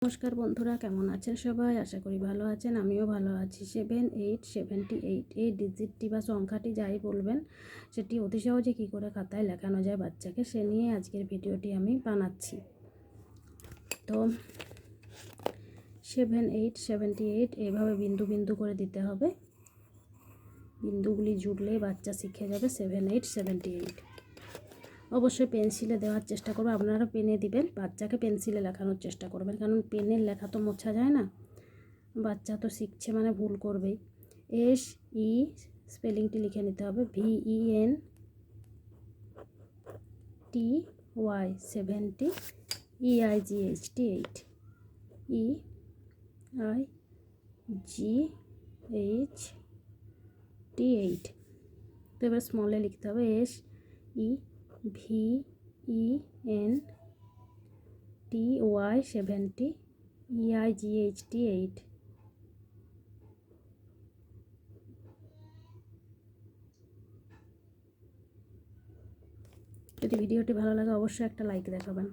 নমস্কার বন্ধুরা, কেমন আছেন সবাই? আশা করি ভালো আছেন, আমিও ভালো আছি। 7878 এই ডিজিটটি বা সংখ্যাটি যাই বলবেন সেটি অতি সহজে কী করে খাতায় লেখানো যায় বাচ্চাকে, সে নিয়ে আজকের ভিডিওটি আমি বানাচ্ছি। তো 7878 এইভাবে বিন্দু বিন্দু করে দিতে হবে। বিন্দুগুলি জুড়লেই বাচ্চা শিখে যাবে 7878। অবশ্যই পেন্সিলে দেওয়ার চেষ্টা করবো, আপনারা পেনে দিবেন, বাচ্চাকে পেন্সিলে লেখানোর চেষ্টা করবেন, কারণ পেনের লেখা তো মোছা যায় না, বাচ্চা তো শিখছে মানে ভুল করবেই। SE স্পেলিংটি লিখে নিতে হবে, VENTY 70, EIGHT 8 তো এবার স্মলে লিখতে হবে SEVENTY 70, EIGHT 8। যদি ভিডিওটি ভালো লাগে অবশ্যই একটা লাইক দেখাবেন।